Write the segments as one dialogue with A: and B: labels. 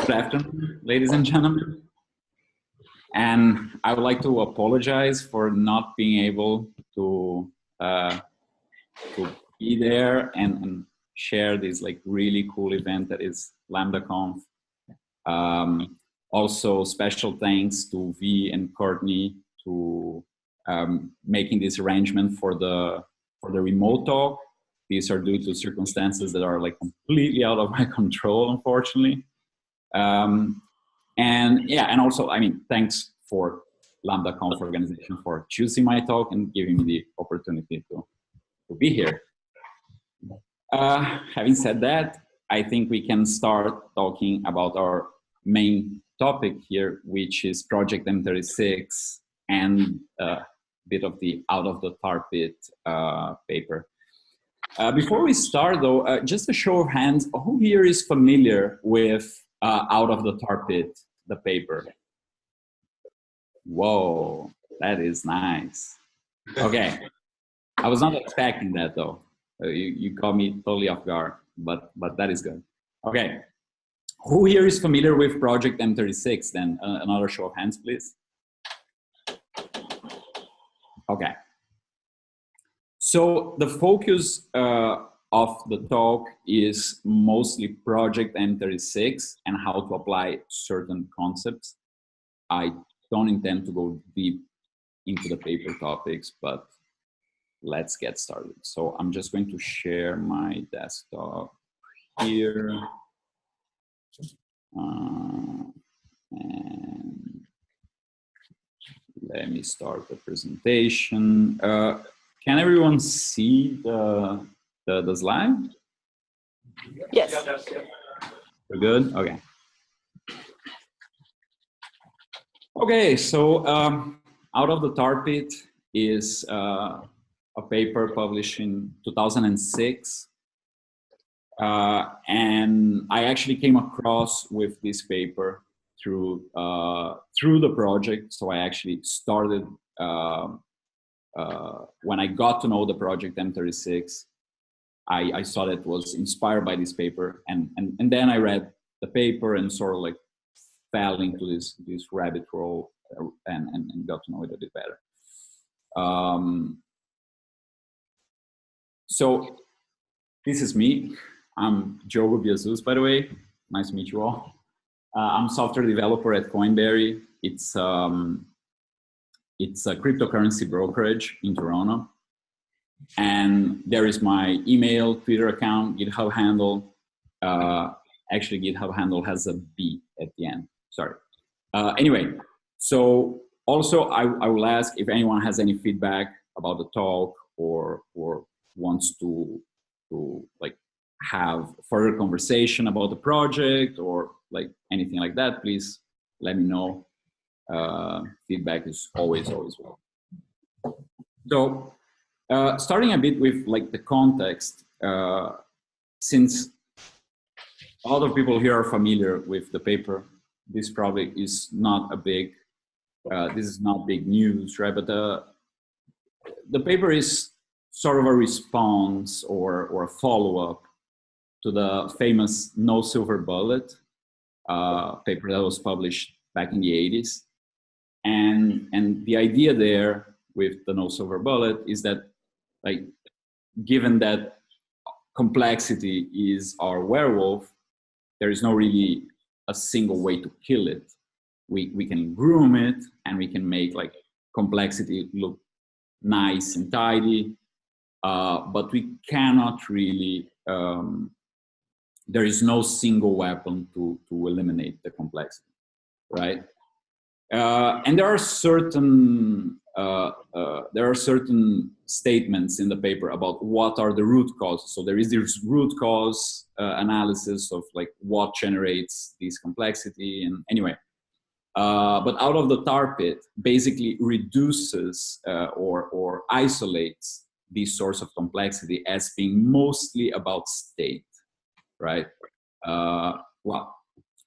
A: Good afternoon, ladies and gentlemen. And I would like to apologize for not being able to be there and share this like really cool event that is LambdaConf. Also, special thanks to V and Courtney to making this arrangement for the remote talk. These are due to circumstances that are like completely out of my control, unfortunately. And yeah, and also, I mean, thanks for LambdaConf organization for choosing my talk and giving me the opportunity to be here. Having said that, I think we can start talking about our main topic here, which is Project M36 and a bit of the out of the Tarpit paper. Before we start though, just a show of hands, who here is familiar with out of the Tarpit, the paper? Whoa, that is nice. Okay, I was not expecting that though. You caught me totally off guard, but that is good. Okay, who here is familiar with Project M36 then? Another show of hands, please. Okay. So the focus of the talk is mostly Project M36 and how to apply certain concepts. I don't intend to go deep into the paper topics, but let's get started. So I'm just going to share my desktop here. And let me start the presentation. Can everyone see the slide?
B: Yes.
A: We're good? Okay. Okay, so out of the Tarpit is a paper published in 2006. And I actually came across with this paper through the project. So I actually started when I got to know the Project M36, I saw that it was inspired by this paper, and then I read the paper and sort of like fell into this rabbit hole and got to know it a bit better. So this is me. I'm Diogo Biazus, by the way. Nice to meet you all. I'm a software developer at Coinberry. It's a cryptocurrency brokerage in Toronto. And there is my email, Twitter account, GitHub handle. Actually, GitHub handle has a B at the end. Sorry. Anyway, so also I will ask if anyone has any feedback about the talk or wants to like have further conversation about the project or like anything like that, please let me know. Feedback is always welcome. So starting a bit with like the context, since a lot of people here are familiar with the paper, this probably is not a big, this is not big news, right? But the paper is sort of a response or a follow-up to the famous No Silver Bullet paper that was published back in the 80s. And the idea there with the No Silver Bullet is that, like, given that complexity is our werewolf, there is no really a single way to kill it. We can groom it and we can make like complexity look nice and tidy, but we cannot really, there is no single weapon to eliminate the complexity, right? And there are certain statements in the paper about what are the root causes. So there is this root cause analysis of like what generates this complexity. And anyway, but out of the Tarpit basically reduces or isolates this source of complexity as being mostly about state, right? Well,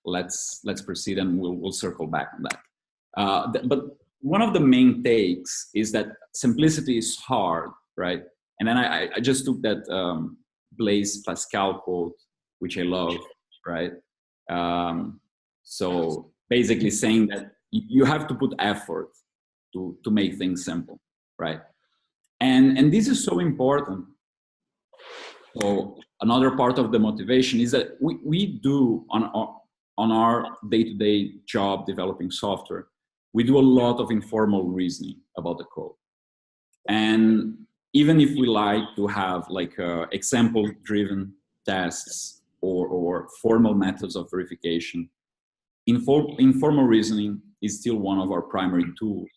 A: let's proceed and we'll circle back on that. But one of the main takes is that simplicity is hard, right? And then I just took that Blaise Pascal quote, which I love, right? So basically saying that you have to put effort to make things simple, right? And this is so important. So another part of the motivation is that we do on our day-to-day job developing software, we do a lot of informal reasoning about the code. And even if we like to have like example-driven tests or formal methods of verification, informal reasoning is still one of our primary tools.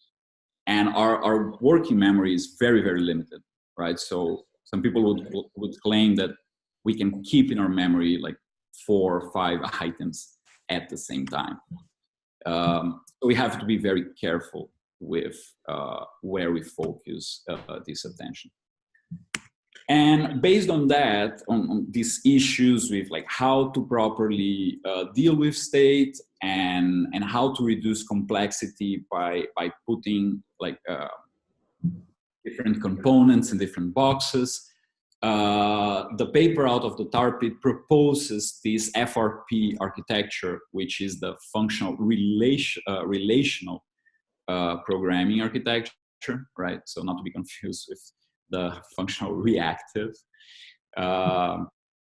A: And our working memory is very, very limited, right? So some people would claim that we can keep in our memory like 4 or 5 items at the same time. So we have to be very careful with where we focus this attention. And based on that, on these issues with like how to properly deal with state and how to reduce complexity by putting like different components in different boxes, the paper out of the Tarpit proposes this FRP architecture, which is the functional relational programming architecture, right? So not to be confused with the functional reactive,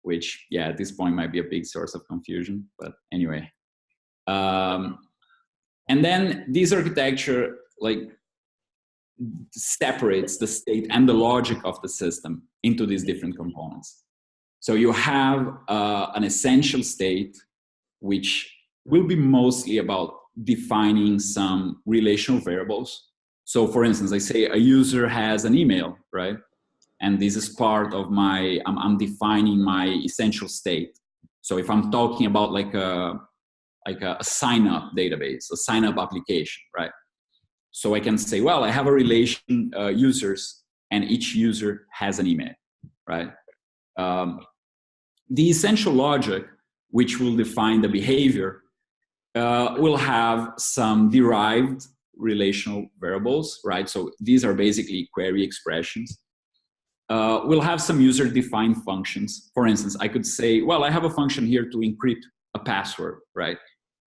A: which, yeah, at this point might be a big source of confusion, but anyway. And then this architecture like separates the state and the logic of the system into these different components. So you have an essential state, which will be mostly about defining some relational variables. So for instance, I say a user has an email, right? And this is part of my, I'm defining my essential state. So if I'm talking about like a sign-up database, a sign-up application, right? So I can say, well, I have a relation users and each user has an email, right? The essential logic, which will define the behavior, will have some derived relational variables, right? So these are basically query expressions. We'll have some user-defined functions. For instance, I could say, well, I have a function here to encrypt a password, right?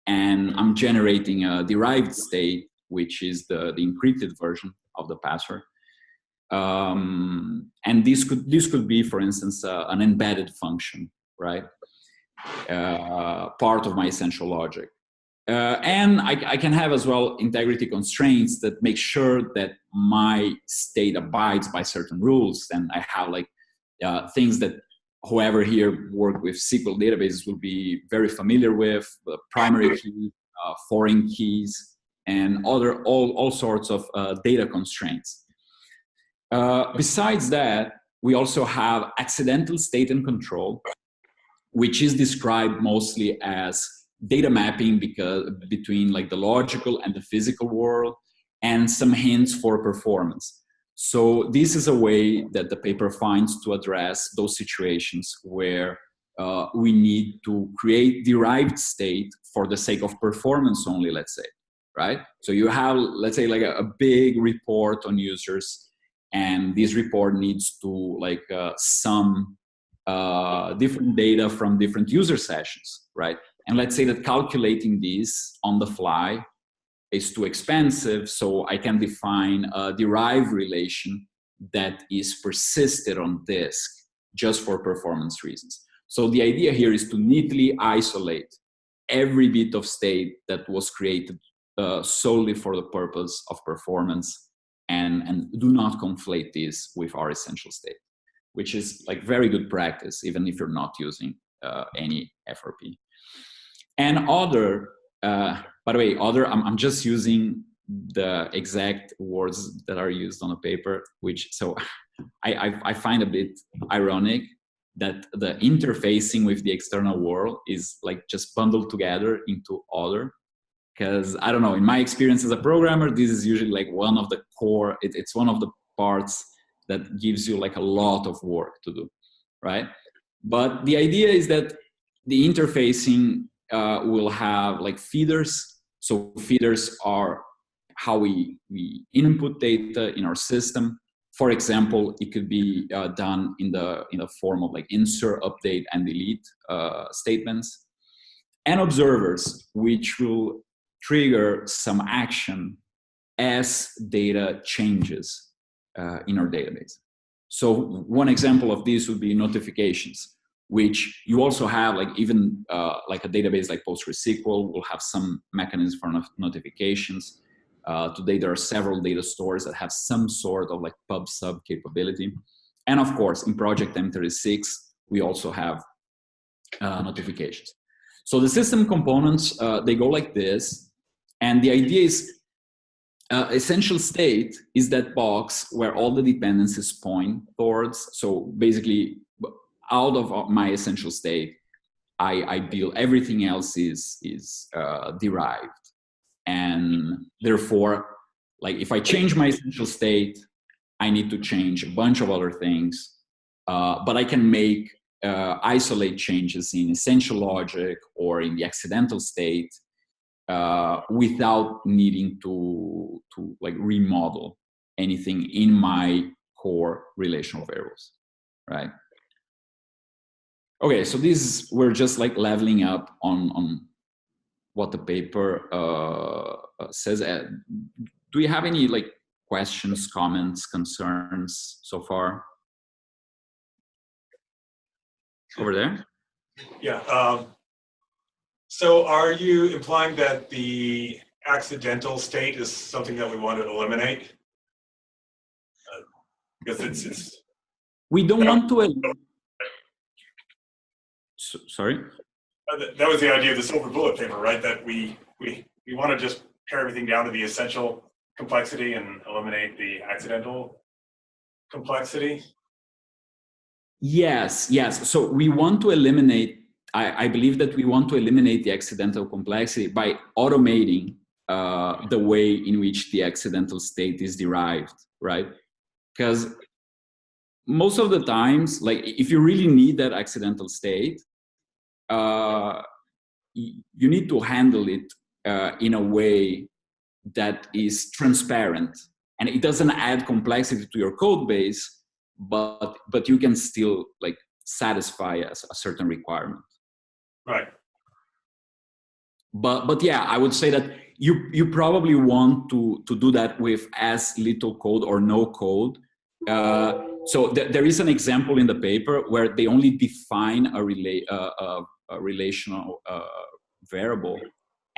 A: And I'm generating a derived state, which is the encrypted version of the password. And this could be, for instance, an embedded function, right? Part of my essential logic. And I can have as well integrity constraints that make sure that my state abides by certain rules. And I have like things that whoever here work with SQL databases will be very familiar with, the primary key, foreign keys, and all sorts of data constraints. Besides that, we also have accidental state and control, which is described mostly as data mapping between like the logical and the physical world, and some hints for performance. So this is a way that the paper finds to address those situations where we need to create derived state for the sake of performance only, let's say, right? So you have, let's say, like a big report on users, and this report needs to like sum different data from different user sessions, right? And let's say that calculating this on the fly is too expensive, so I can define a derived relation that is persisted on disk just for performance reasons. So the idea here is to neatly isolate every bit of state that was created solely for the purpose of performance, and do not conflate this with our essential state, which is like very good practice, even if you're not using any FRP. And other, by the way, I'm just using the exact words that are used on the paper, which, so I find a bit ironic that the interfacing with the external world is like just bundled together into other, because I don't know, in my experience as a programmer, this is usually like one of the core, it's one of the parts that gives you like a lot of work to do, right? But the idea is that the interfacing will have like feeders. So feeders are how we input data in our system. For example, it could be done in the form of like insert, update, and delete statements. and observers, which will trigger some action as data changes in our database. So one example of this would be notifications, which you also have, like even like a database like PostgreSQL will have some mechanism for notifications. Today there are several data stores that have some sort of like pub/sub capability. And of course, in Project M36, we also have notifications. So the system components, they go like this. And the idea is essential state is that box where all the dependencies point towards. So basically, out of my essential state, I build everything else is derived. And therefore, like if I change my essential state, I need to change a bunch of other things. But I can make isolate changes in essential logic or in the accidental state without needing to like remodel anything in my core relational variables, right? Okay, so we're just like leveling up on what the paper says. Do you have any like questions, comments, concerns so far? Over there?
C: Yeah. So are you implying that the accidental state is something that we want to eliminate? Because it's
A: we don't want to. Sorry?
C: That was the idea of the silver bullet paper, right? That we want to just pare everything down to the essential complexity and eliminate the accidental complexity.
A: Yes. So we want to eliminate, I believe that we want to eliminate the accidental complexity by automating the way in which the accidental state is derived, right? Because most of the times, like if you really need that accidental state, you need to handle it in a way that is transparent, and it doesn't add complexity to your code base, but you can still like satisfy a certain requirement.
C: Right.
A: But yeah, I would say that you probably want to do that with as little code or no code. So there is an example in the paper where they only define a relational variable,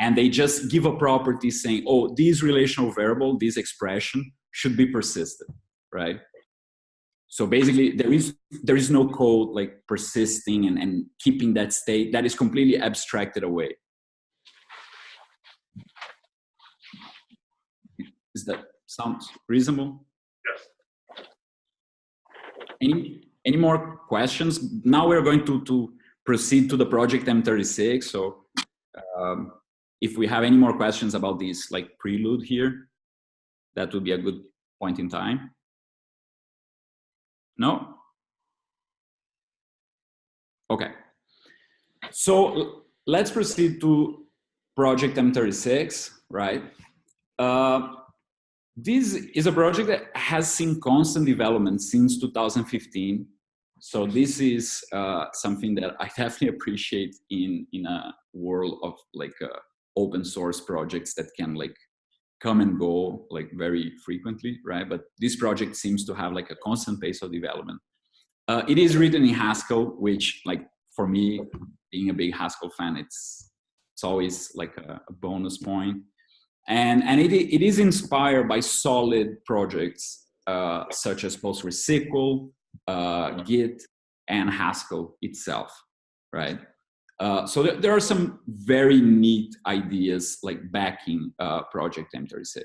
A: and they just give a property saying, oh, this relational variable, this expression should be persisted, right? So basically, there is no code like persisting and keeping that state. That is completely abstracted away. Does that sound reasonable?
C: Yes.
A: Any more questions? Now we're going to proceed to the Project M36. So if we have any more questions about this like prelude here, that would be a good point in time. No? Okay. So let's proceed to Project M36, right? This is a project that has seen constant development since 2015. So this is something that I definitely appreciate in a world of like open source projects that can like come and go like very frequently, right? But this project seems to have like a constant pace of development. It is written in Haskell, which like for me, being a big Haskell fan, it's always like a bonus point. And it is inspired by solid projects such as PostgreSQL, Git, and Haskell itself, right? So there are some very neat ideas like backing Project M36.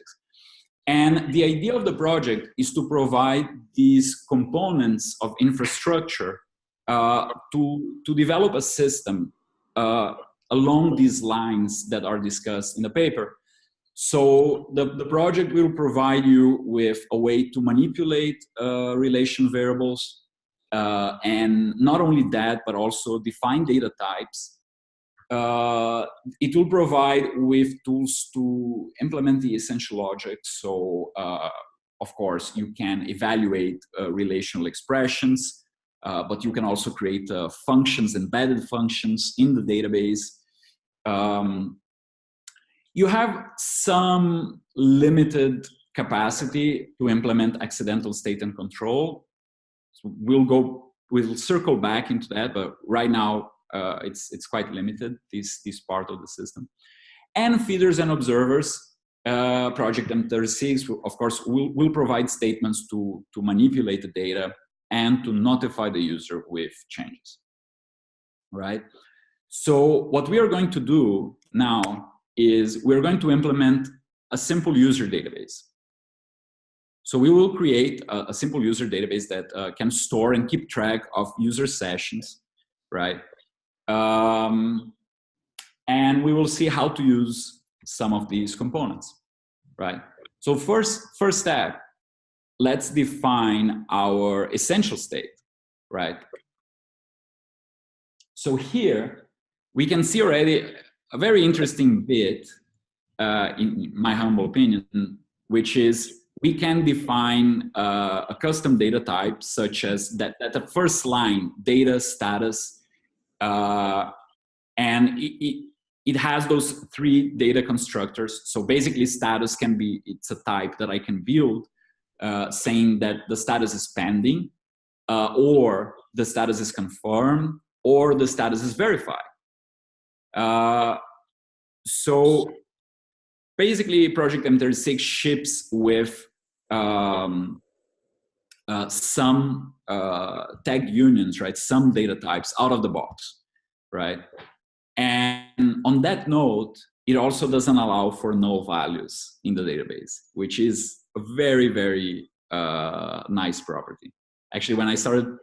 A: And the idea of the project is to provide these components of infrastructure to develop a system along these lines that are discussed in the paper. So the project will provide you with a way to manipulate relation variables, and not only that, but also define data types. It will provide with tools to implement the essential logic. So, of course, you can evaluate relational expressions, but you can also create functions, embedded functions in the database. you have some limited capacity to implement accidental state and control. So we'll circle back into that, but right now it's quite limited, this part of the system. And feeders and observers, Project M36, of course, will provide statements to manipulate the data and to notify the user with changes, right? So what we are going to do now is we're going to implement a simple user database. So we will create a simple user database that can store and keep track of user sessions, right? And we will see how to use some of these components, right? So first step, let's define our essential state, right? So here we can see already a very interesting bit, in my humble opinion, which is we can define a custom data type such as that the first line, data status, and it has those 3 data constructors. So basically status can be, it's a type that I can build saying that the status is pending, or the status is confirmed, or the status is verified. So basically Project M36 ships with some tag unions, right? Some data types out of the box, right? And on that note, it also doesn't allow for null values in the database, which is a very, very nice property. Actually, when I started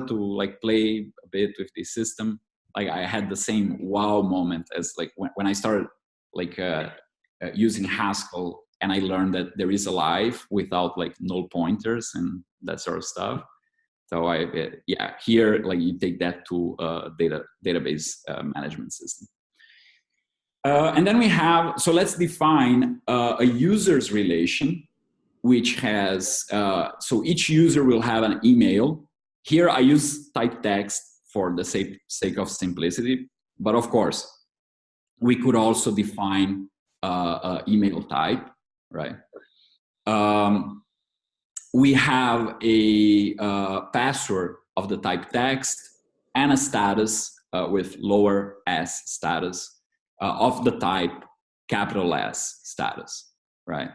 A: to like play a bit with this system, like I had the same wow moment as like when I started like using Haskell, and I learned that there is a life without like null pointers and that sort of stuff. So yeah, here like you take that to a database management system. And then we have, so let's define a user's relation, which has, so each user will have an email. Here I use type text for the sake of simplicity, but of course, we could also define email type, right? We have a password of the type text and a status with lower s status of the type capital S status, right?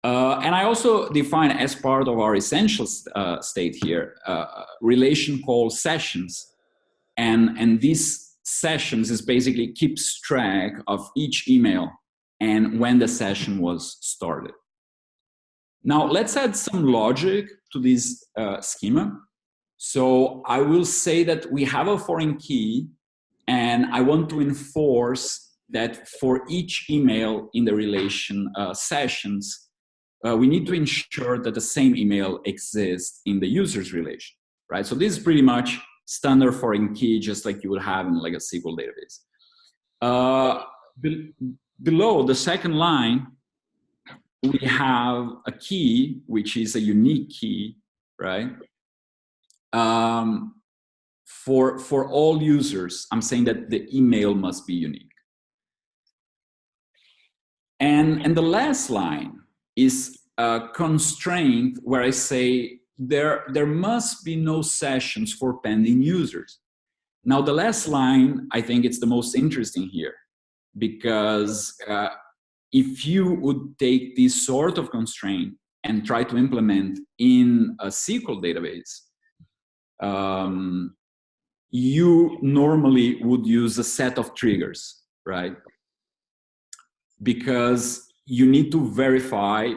A: And I also define as part of our essential state here, relation called sessions. And these sessions is basically keeps track of each email and when the session was started. Now let's add some logic to this schema. So I will say that we have a foreign key, and I want to enforce that for each email in the relation sessions, we need to ensure that the same email exists in the user's relation, right? So this is pretty much standard foreign key, just like you would have in like a SQL database. Below the second line, we have a key, which is a unique key, right? For all users, I'm saying that the email must be unique. And the last line is a constraint where I say there must be no sessions for pending users. Now the last line, I think it's the most interesting here, because if you would take this sort of constraint and try to implement in a SQL database, you normally would use a set of triggers, right? Because you need to verify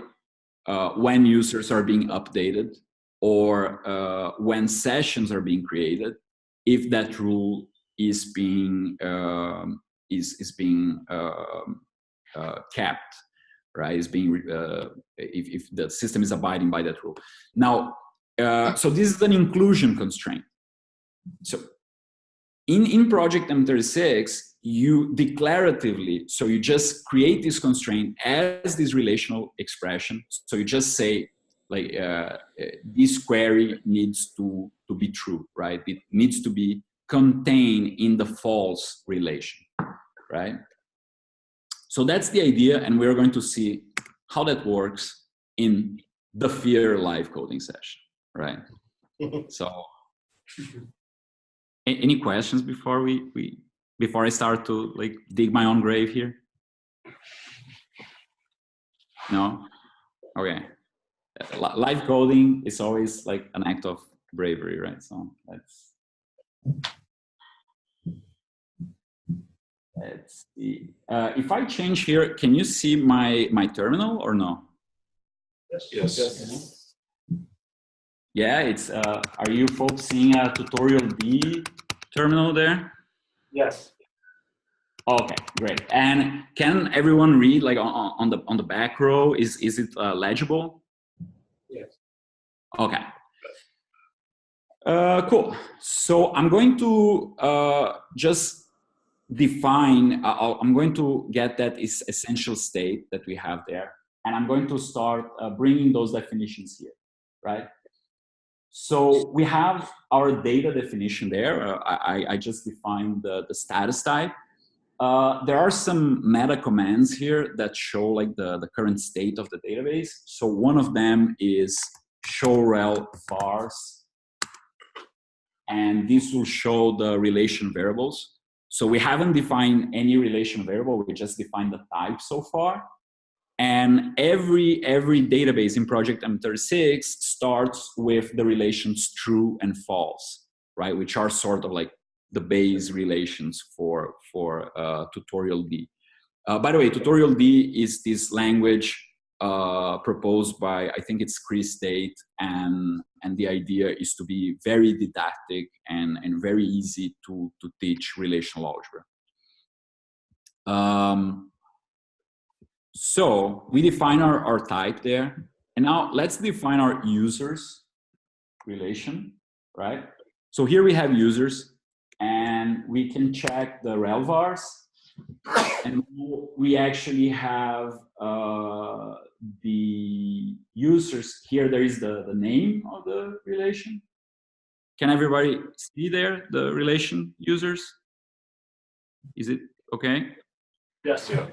A: when users are being updated or when sessions are being created, if that rule is being kept, right? Is being if the system is abiding by that rule. Now, so this is an inclusion constraint. So in Project M36, you declaratively, so you just create this constraint as this relational expression. So you just say like this query needs to be true, right? It needs to be contained in the false relation, right? So that's the idea, and we're going to see how that works in the Fear live coding session, right? So, any questions before before I start to like dig my own grave here? No? Okay. Live coding is always like an act of bravery, right? So let's see. If I change here, can you see my terminal or no?
C: Yes. Yes.
A: Yeah, it's. Are you folks seeing a tutorial D terminal there?
C: Yes.
A: Okay, great. And can everyone read like on the back row? Is it legible?
C: Yes.
A: Okay. Cool. So I'm going to just define. I'm going to get that is essential state that we have there, and I'm going to start bringing those definitions here, right? So we have our data definition there. I just defined the status type. There are some meta commands here that show like the current state of the database. So one of them is show rel vars, and this will show the relation variables. So we haven't defined any relation variable, we just defined the type so far. And every database in Project M36 starts with the relations true and false, right? Which are sort of like the base relations for tutorial D. By the way, tutorial D is this language proposed by, I think it's Chris Tate, and the idea is to be very didactic and very easy to teach relational algebra. So we define our type there, and now let's define our users relation, right? So here we have users, and we can check the rel vars, and we actually have the users here. There is the name of the relation. Can everybody see there the relation users? Is it okay?
C: Yes. Yeah.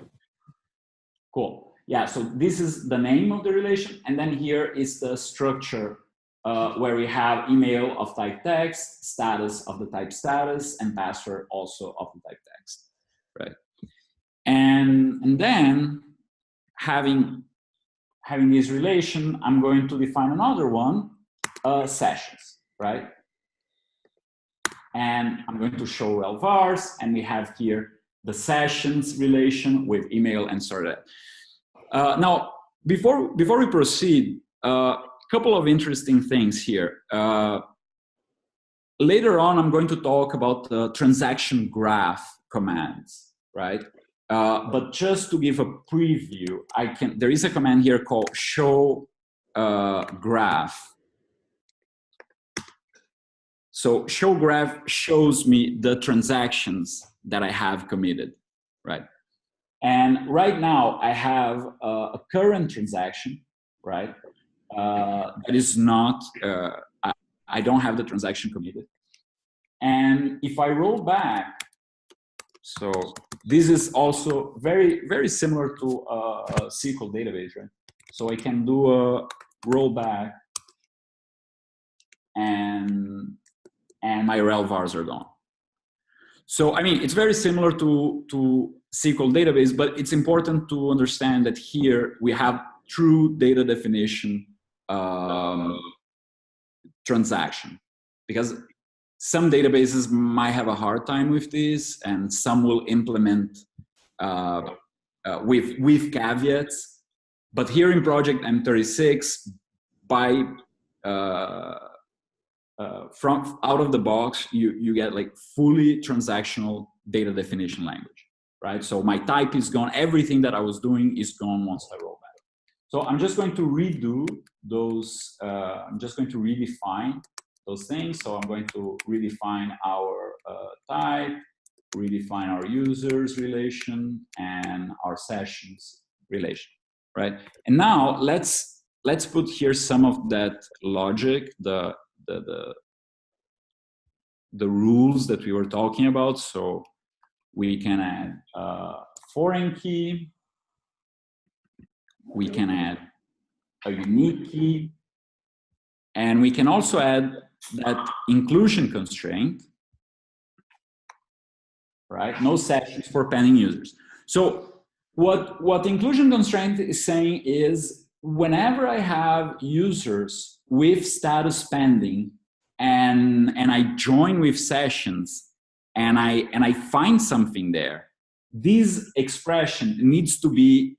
A: Cool. Yeah, so this is the name of the relation, and then here is the structure where we have email of type text, status of the type status, and password also of the type text, right? And then having this relation, I'm going to define another one, sessions, right? And I'm going to show rel vars, and we have here the sessions relation with email and sort of that. Now, before we proceed, a couple of interesting things here. Later on, I'm going to talk about the transaction graph commands, right? But just to give a preview, there is a command here called show graph. So show graph shows me the transactions that I have committed, right? And right now I have a current transaction, right? That is not, I don't have the transaction committed. And if I roll back, so this is also very, very similar to a SQL database, right? So I can do a rollback, and my rel vars are gone. So, I mean, it's very similar to SQL database, but it's important to understand that here we have true data definition transaction, because some databases might have a hard time with this, and some will implement with caveats. But here in Project M36, by from out of the box, you get like fully transactional data definition language, right? So my type is gone. Everything that I was doing is gone once I roll back. So I'm just going to redo those. I'm just going to redefine those things. So I'm going to redefine our type, redefine our users relation, and our sessions relation, right? And now let's put here some of that logic, the rules that we were talking about. So We can add a foreign key. We can add a unique key. And we can also add that inclusion constraint, right? No sessions for pending users. So what inclusion constraint is saying is whenever I have users with status pending and I join with sessions and I find something there, this expression needs to be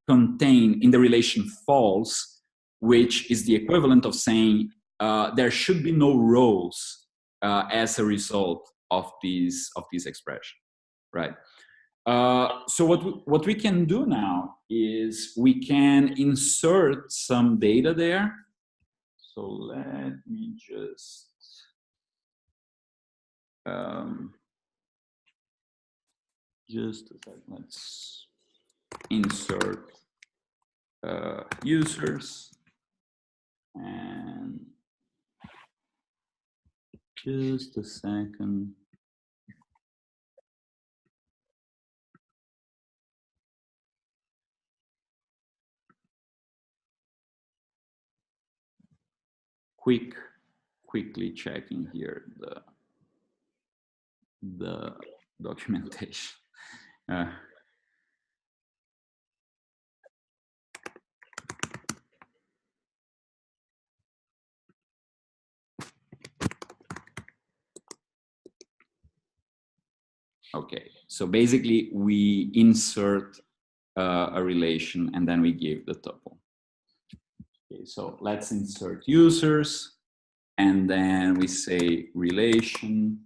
A: contained in the relation false, which is the equivalent of saying there should be no rows as a result of this expression, right? So what we can do now is we can insert some data there. So let me just a second. Let's insert users and just a second. Quickly checking here the documentation. Okay, so basically we insert a relation and then we give the tuple. Okay, so let's insert users and then we say relation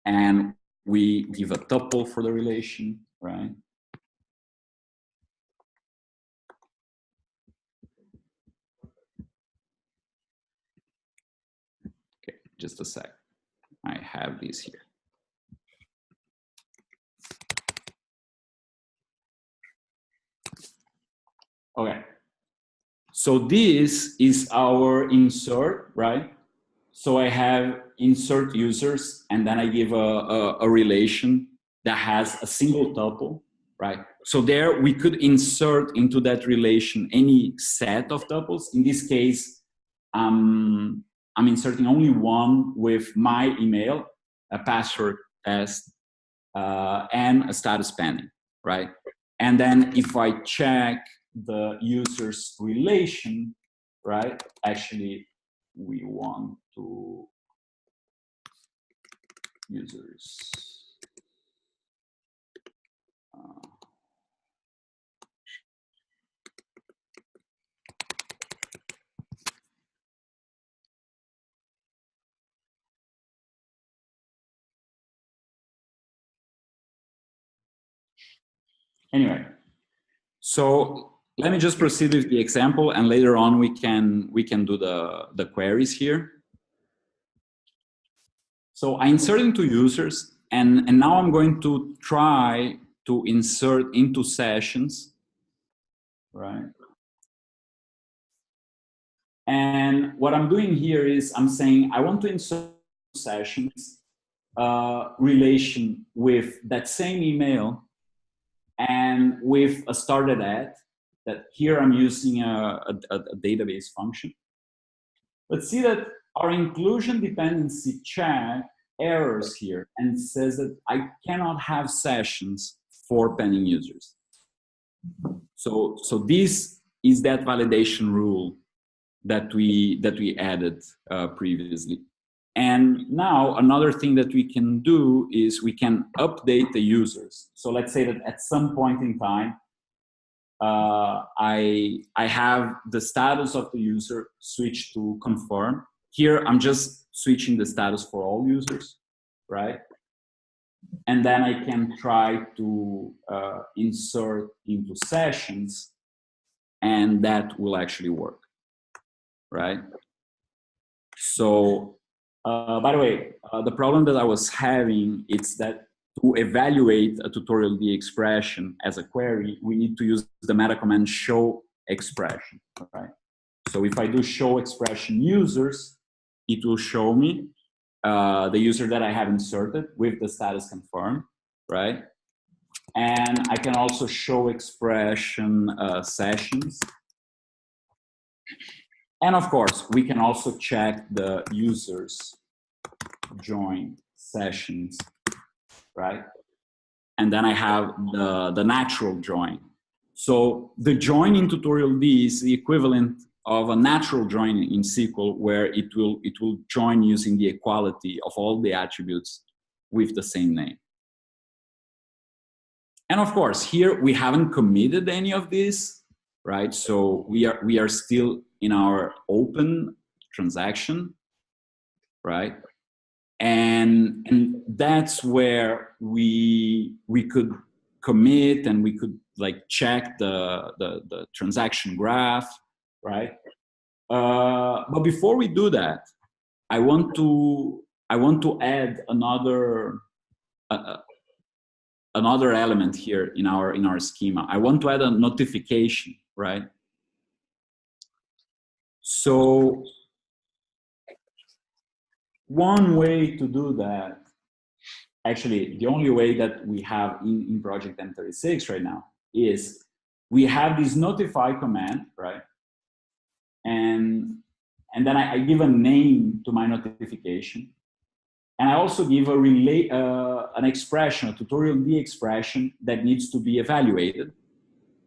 A: and we give a tuple for the relation, right? Okay, just a sec. I have this here. Okay, so this is our insert, right? So I have insert users, and then I give a relation that has a single tuple, right? So there we could insert into that relation any set of tuples. In this case, I'm inserting only one with my email, a password test, and a status pending, right? And then if I check the user's relation, right? Actually, we want to users. Anyway, so let me just proceed with the example, and later on we can do the queries here. So I insert into users, and now I'm going to try to insert into sessions, right? And what I'm doing here is I'm saying I want to insert sessions relation with that same email and with a started at, that here I'm using a database function. Let's see that our inclusion dependency check errors here and says that I cannot have sessions for pending users. So this is that validation rule that we added previously. And now another thing that we can do is we can update the users. So let's say that at some point in time, I have the status of the user switched to confirm. Here, I'm just switching the status for all users, right? And then I can try to insert into sessions, and that will actually work, right? So, by the way, the problem that I was having is that to evaluate a tutorial D expression as a query, we need to use the meta command show expression, right? So if I do show expression users, it will show me the user that I have inserted with the status confirmed, right? And I can also show expression sessions. And of course, we can also check the users join sessions, right? And then I have the natural join. So the join in tutorial D is the equivalent of a natural join in SQL, where it will join using the equality of all the attributes with the same name. And of course, here we haven't committed any of this, right? So we are still in our open transaction, right? And that's where we could commit, and we could like check the transaction graph, right? But before we do that, I want to add another element here in our schema. I want to add a notification, right? So one way to do that, actually the only way that we have in Project M36 right now, is we have this notify command, right? And then I give a name to my notification. And I also give an expression, a tutorial D expression that needs to be evaluated.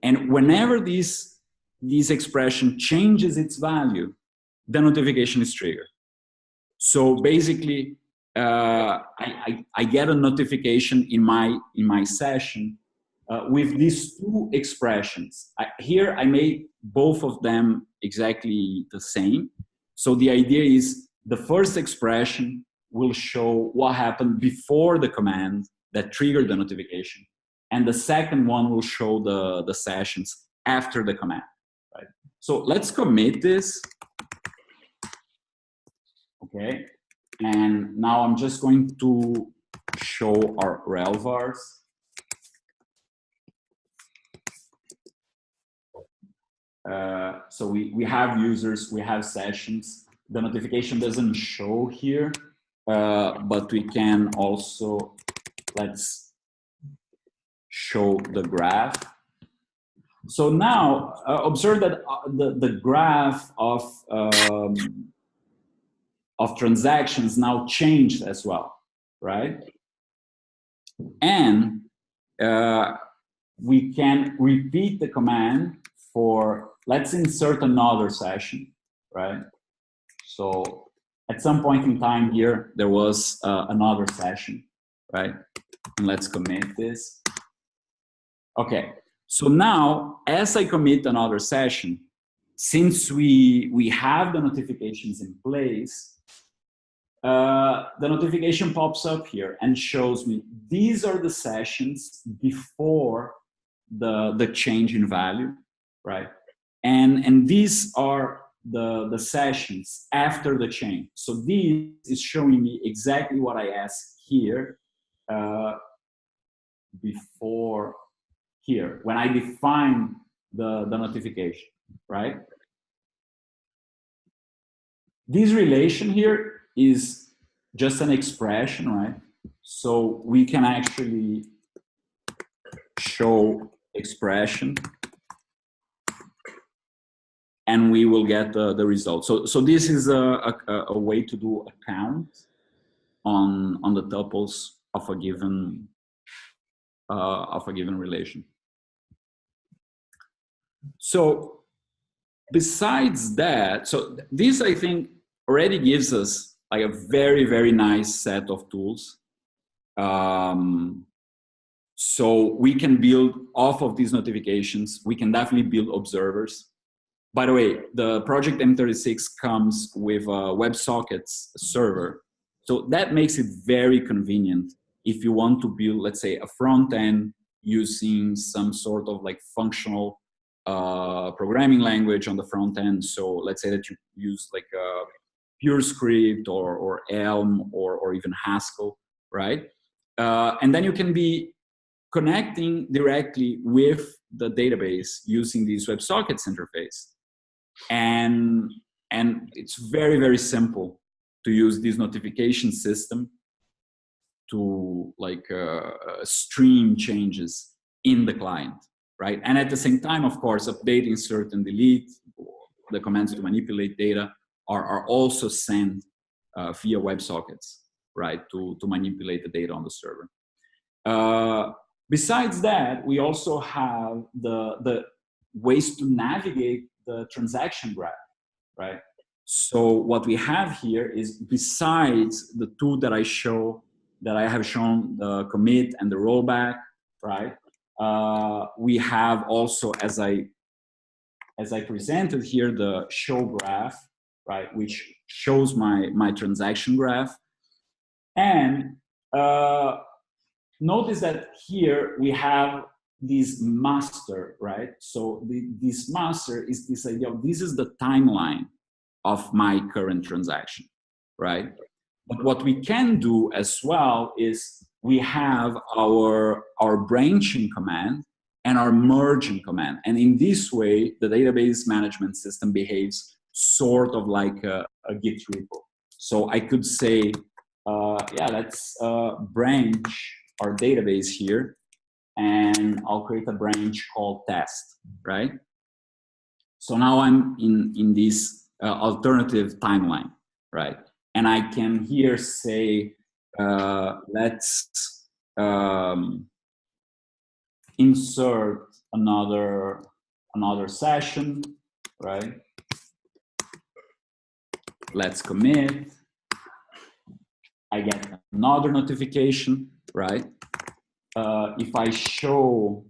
A: And whenever this expression changes its value, the notification is triggered. So basically, I get a notification in my session with these two expressions. Here I made both of them exactly the same. So the idea is the first expression will show what happened before the command that triggered the notification, and the second one will show the sessions after the command, right? So let's commit this. Okay, and now I'm just going to show our rel vars. So we have users, we have sessions. The notification doesn't show here, but we can also, let's show the graph. So now observe that the graph of transactions now changed as well, right? And we can repeat the command for, let's insert another session, right? So at some point in time here, there was another session, right? And let's commit this. Okay, so now as I commit another session, since we have the notifications in place, the notification pops up here and shows me these are the sessions before the change in value, right? And these are the sessions after the change. So this is showing me exactly what I asked here before here, when I define the notification, right? This relation here is just an expression, right? So we can actually show expression and we will get the result. So this is a way to do a count on the tuples of a given relation. So besides that, so this I think already gives us like a very, very nice set of tools. So we can build off of these notifications. We can definitely build observers. By the way, the Project M36 comes with a WebSockets server. So that makes it very convenient if you want to build, let's say, a front end using some sort of like functional programming language on the front end. So let's say that you use like a pure script or Elm or even Haskell, right? And then you can be connecting directly with the database using this WebSockets interface. And it's very, very simple. to use this notification system to like stream changes in the client, right? And at the same time, of course, update, insert, and delete, the commands to manipulate data are also sent via WebSockets, right, to manipulate the data on the server. Besides that, we also have the ways to navigate the transaction graph, right? So what we have here is, besides the two that I have shown, the commit and the rollback, right? We have also, as I presented here, the show graph, right, which shows my transaction graph. And notice that here we have this master, right? So this master is this idea of, this is the timeline of my current transaction, right? But what we can do as well is we have our branching command and our merging command. And in this way, the database management system behaves sort of like a Git repo. So I could say, yeah, let's branch our database here, and I'll create a branch called test, right? So now I'm in this alternative timeline, right? And I can here say, let's insert another session, right? Let's commit. I get another notification, right? If I show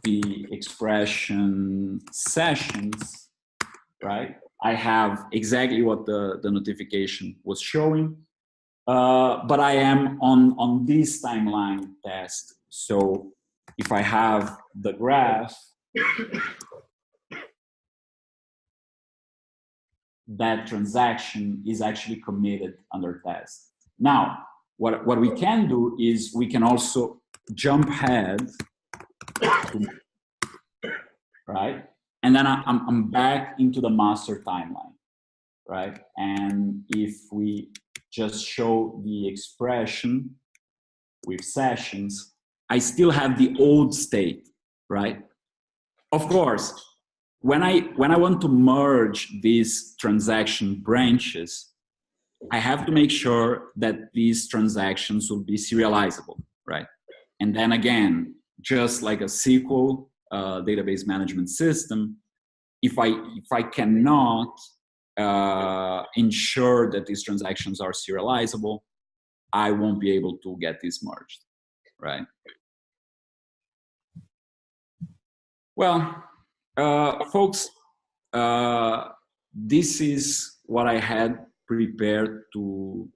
A: the expression sessions, right, I have exactly what the notification was showing, but I am on this timeline test. So if I have the graph, that transaction is actually committed under test. Now, what we can do is we can also jump ahead, right? And then I'm back into the master timeline, right? And if we just show the expression with sessions, I still have the old state, right? Of course, when I want to merge these transaction branches, I have to make sure that these transactions will be serializable, right? And then again, just like a SQL database management system, if I cannot ensure that these transactions are serializable, I won't be able to get this merged, right? Well, folks, this is what I had prepared to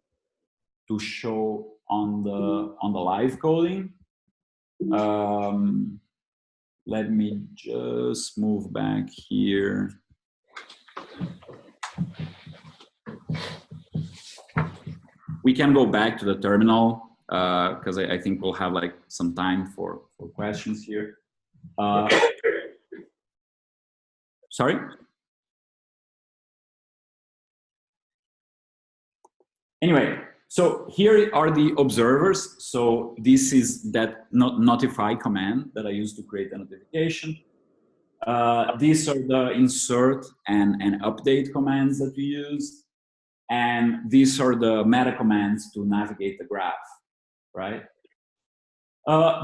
A: show on the live coding. Let me just move back here. We can go back to the terminal because I think we'll have like some time for questions here. Sorry? Anyway, so here are the observers. So this is that notify command that I use to create a notification. These are the insert and update commands that we use. And these are the meta commands to navigate the graph, right?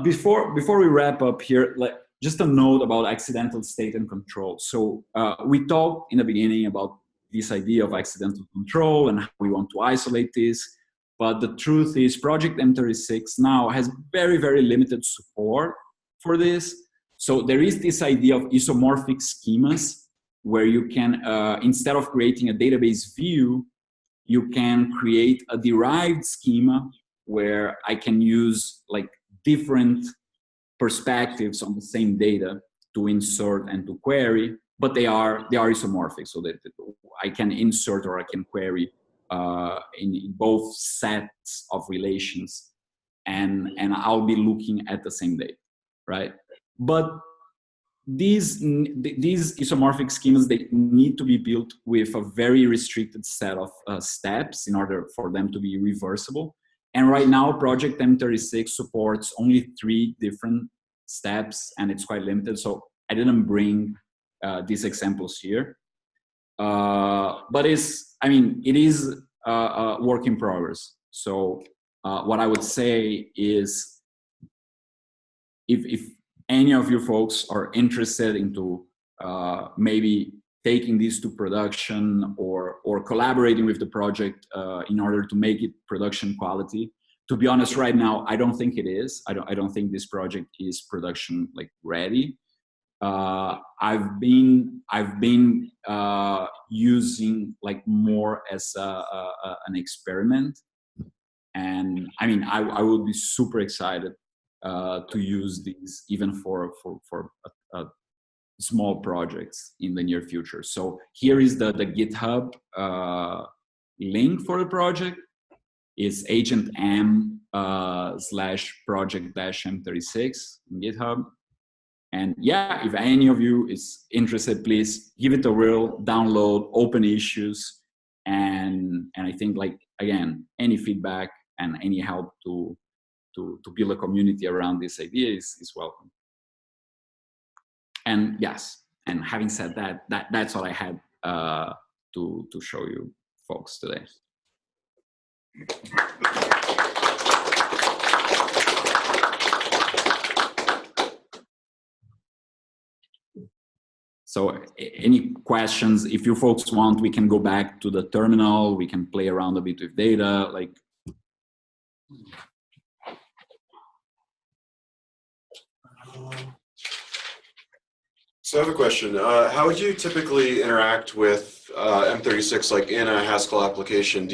A: Before we wrap up here, just a note about accidental state and control. So we talked in the beginning about this idea of accidental control and how we want to isolate this. But the truth is Project M36 now has very, very limited support for this. So there is this idea of isomorphic schemas where you can, instead of creating a database view, you can create a derived schema where I can use like different perspectives on the same data to insert and to query, but they are isomorphic, so that I can insert or I can query in both sets of relations, and I'll be looking at the same data, right? But these isomorphic schemas, they need to be built with a very restricted set of steps in order for them to be reversible. And right now, Project M36 supports only 3 different steps, and it's quite limited. So I didn't bring these examples here. But it is a work in progress. So what I would say is, if any of you folks are interested into maybe taking this to production or collaborating with the project in order to make it production quality, to be honest, right now I don't think it is. I don't think this project is production like ready. I've been using like more as an experiment, and I mean I would be super excited to use these even for small projects in the near future. So here is the GitHub link for the project. It's agent m /project-m36 in GitHub. And yeah, if any of you is interested, please give it a whirl, download, open issues, and I think, like, again, any feedback and any help to build a community around this idea is welcome. And yes, and having said that, that's what I had to show you folks today. So any questions? If you folks want, we can go back to the terminal. We can play around a bit with data. Like,
D: so I have a question. How would you typically interact with M36, like in a Haskell application?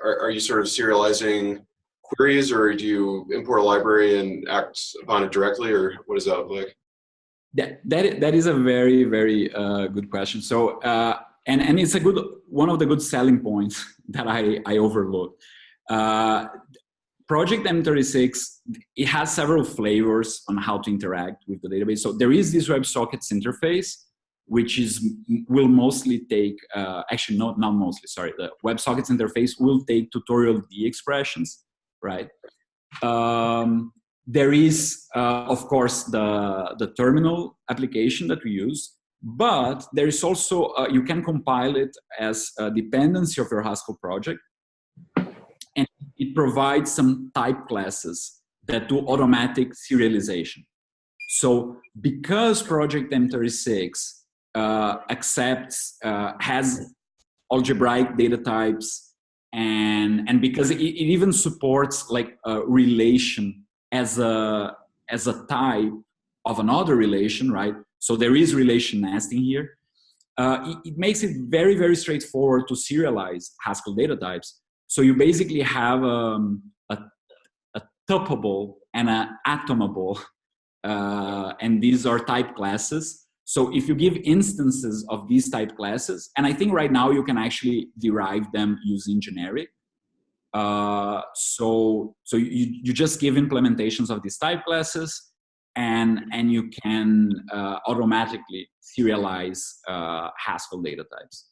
D: Are you sort of serializing queries, or do you import a library and act upon it directly, or what does that look like?
A: That is a very, very good question. So and it's one of the good selling points that I overlooked. Project M36, it has several flavors on how to interact with the database. So there is this WebSockets interface, which will mostly take, actually not mostly, sorry, the WebSockets interface will take tutorial D expressions, right? There is, of course, the terminal application that we use, but there is also, you can compile it as a dependency of your Haskell project. And it provides some type classes that do automatic serialization. So because Project M36 has algebraic data types, and because it even supports like a relation as a type of another relation, right? So there is relation nesting here. It makes it very, very straightforward to serialize Haskell data types. So you basically have a tuplable and an atomable, and these are type classes. So if you give instances of these type classes, and I think right now you can actually derive them using generic. So you just give implementations of these type classes, and you can automatically serialize Haskell data types.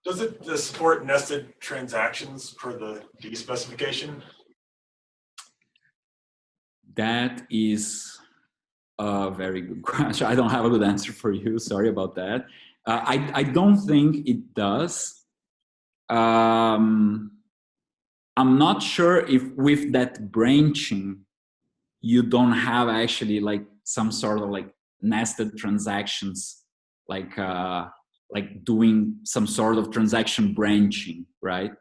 C: Does it support nested transactions per the D specification?
A: That is a very good question. I don't have a good answer for you. Sorry about that. I don't think it does. I'm not sure if with that branching, you don't have actually like some sort of like nested transactions, like doing some sort of transaction branching, right?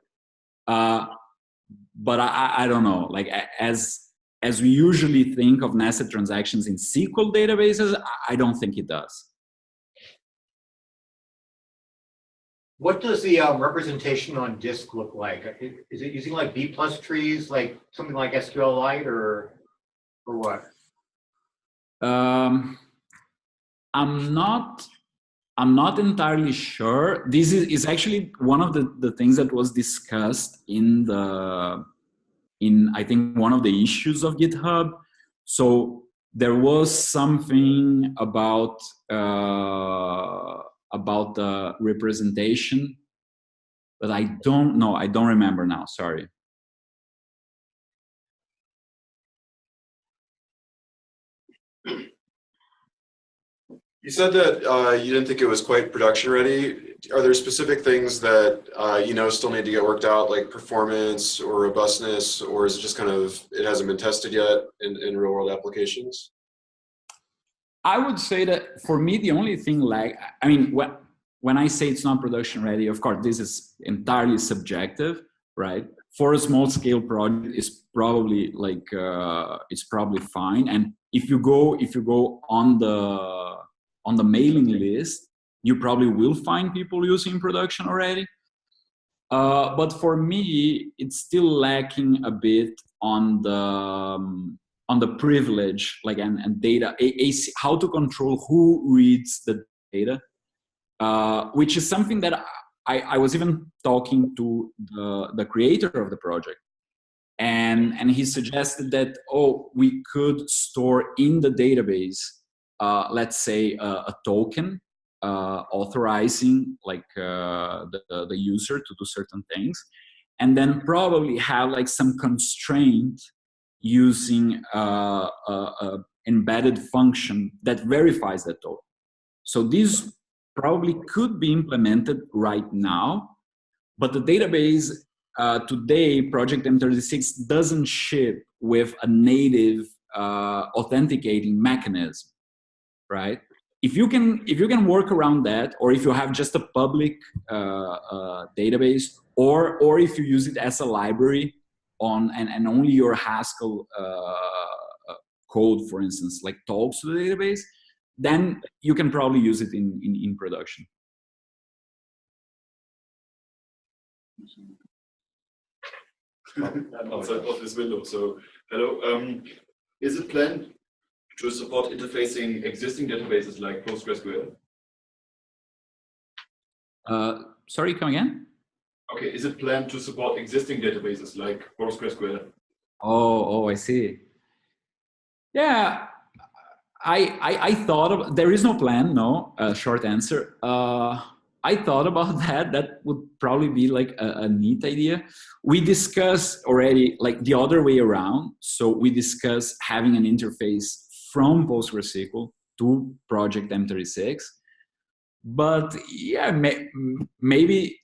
A: But I don't know, like as we usually think of nested transactions in SQL databases, I don't think it does.
E: What does the representation on disk look like? Is it using like B+ trees, like something like SQLite, or what?
A: I'm not I'm not entirely sure. This is actually one of the things that was discussed in I think one of the issues of GitHub. So there was something about the representation, but I don't know. I don't remember now. Sorry.
D: You said that you didn't think it was quite production ready. Are there specific things that still need to get worked out, like performance or robustness, or is it just kind of it hasn't been tested yet in real world applications?
A: I would say that for me, the only thing I mean, when I say it's not production ready, of course, this is entirely subjective, right? For a small scale project, it's probably it's probably fine. And if you go on the mailing list, you probably will find people using production already. But for me, it's still lacking a bit on the privilege, and data, how to control who reads the data, which is something that I was even talking to the creator of the project. And he suggested that, we could store in the database, let's say a token authorizing the user to do certain things, and then probably have some constraint using a embedded function that verifies that token. So this probably could be implemented right now, but the database today, Project M36, doesn't ship with a native authenticating mechanism, right? If you can work around that, or if you have just a public database, or if you use it as a library and only your Haskell code, for instance, talks to the database, then you can probably use it in production.
F: Outside of this window. So, hello. Is it planned to support interfacing existing databases like PostgreSQL?
A: Sorry, come again?
F: Okay, is it planned to support existing databases like PostgreSQL?
A: Oh, I see. Yeah, I thought of, there is no plan, no, short answer. I thought about that. That would probably be a neat idea. We discussed already the other way around. So we discussed having an interface from PostgreSQL to Project M36. But yeah, maybe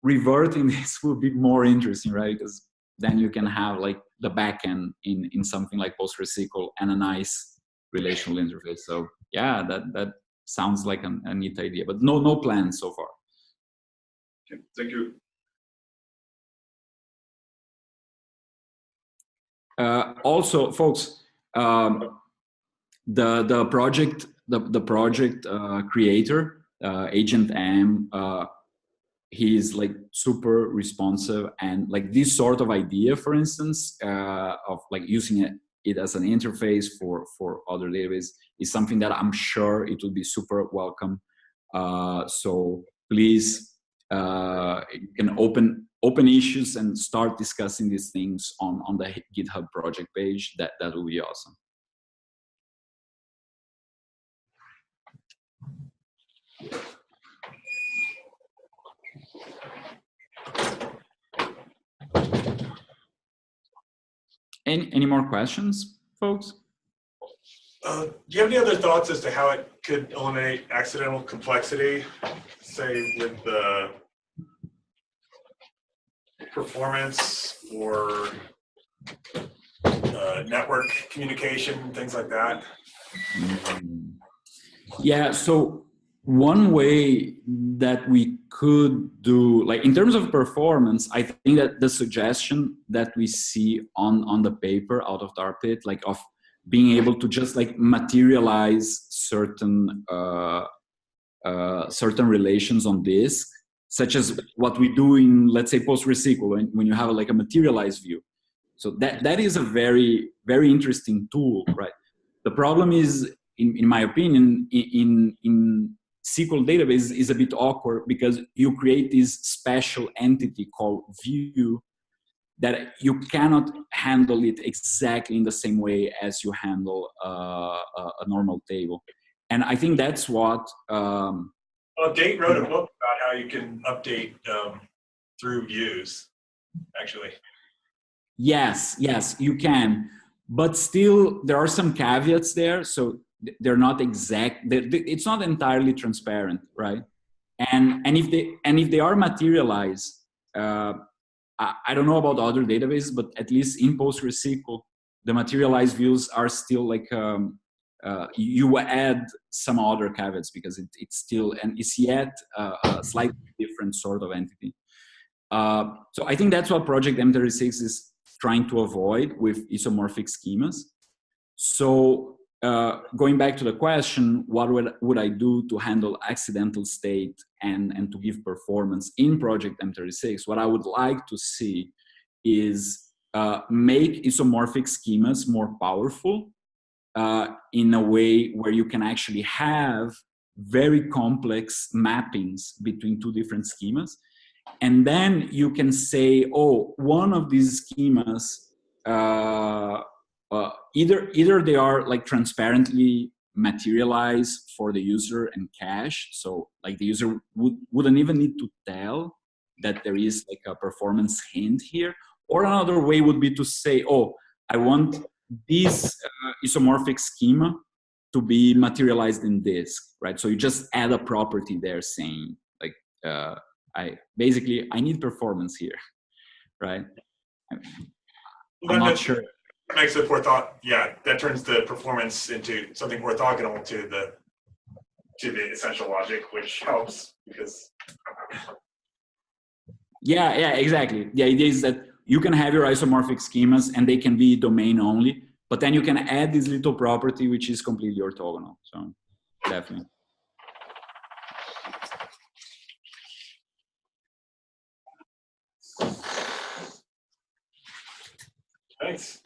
A: reverting this would be more interesting, right? Because then you can have the backend in something like PostgreSQL and a nice relational interface. So yeah, that sounds like a neat idea, but no plans so far.
F: Okay, thank you.
A: Also, folks, the project creator, Agent M, he's super responsive, and this sort of idea, for instance, of using it as an interface for other databases is something that I'm sure it will be super welcome. So please, you can open issues and start discussing these things on the GitHub project page. That will be awesome. Any more questions, folks?
C: Do you have any other thoughts as to how it could eliminate accidental complexity, say with the performance or network communication, things like that?
A: Yeah, so one way that we could do, in terms of performance, I think that the suggestion that we see on the paper out of Tarpit, of being able to just materialize certain relations on disk, such as what we do in, let's say, PostgreSQL, when you have a materialized view. So that is a very, very interesting tool, right? The problem is, in my opinion, in SQL database is a bit awkward because you create this special entity called view that you cannot handle it exactly in the same way as you handle a normal table. And I think that's what...
C: well, Date wrote a book about how you can update through views, actually.
A: Yes, you can. But still, there are some caveats there. So they're not exact. It's not entirely transparent, right? And if they are materialized, I don't know about other databases, but at least in PostgreSQL, the materialized views are still like you add some other caveats because it's still and it's yet a slightly different sort of entity. So I think that's what Project M36 is trying to avoid with isomorphic schemas. So going back to the question, what would I do to handle accidental state and to give performance in Project M36? What I would like to see is make isomorphic schemas more powerful in a way where you can actually have very complex mappings between two different schemas. And then you can say, oh, one of these schemas, either they are like transparently materialized for the user and cached, so like the user wouldn't even need to tell that there is like a performance hint here. Or another way would be to say, oh, I want this isomorphic schema to be materialized in disk, right? So you just add a property there saying like, I need performance here, right? I'm not sure.
C: That makes it that turns the performance into something orthogonal to the essential logic, which helps because.
A: Yeah, exactly. The idea is that you can have your isomorphic schemas and they can be domain only, but then you can add this little property which is completely orthogonal. So definitely.
C: Thanks.